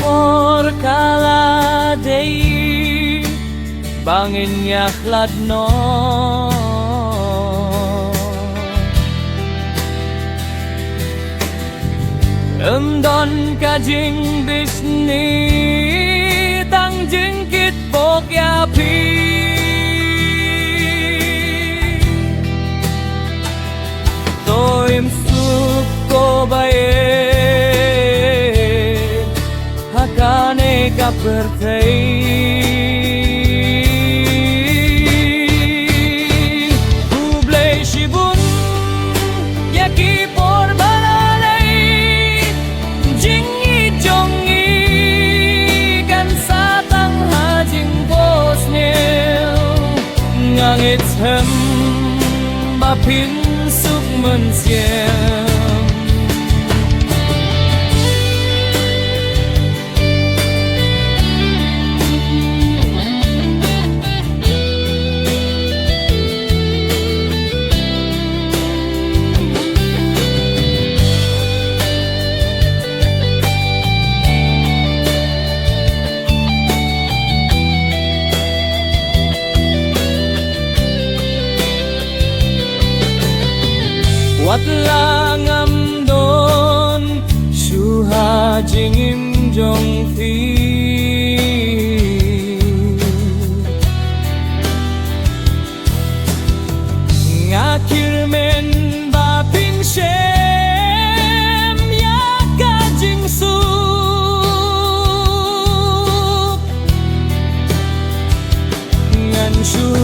por kala day bangin yaklad no don ka jing bisni tang jing kit bok ya pi tôi em sup ko bae hakane ka pertei ngangit hem ba pin suk mun siam wat langam don shuha jingim jong thi ngakir men ba ping shem ya ka jing su ngan shu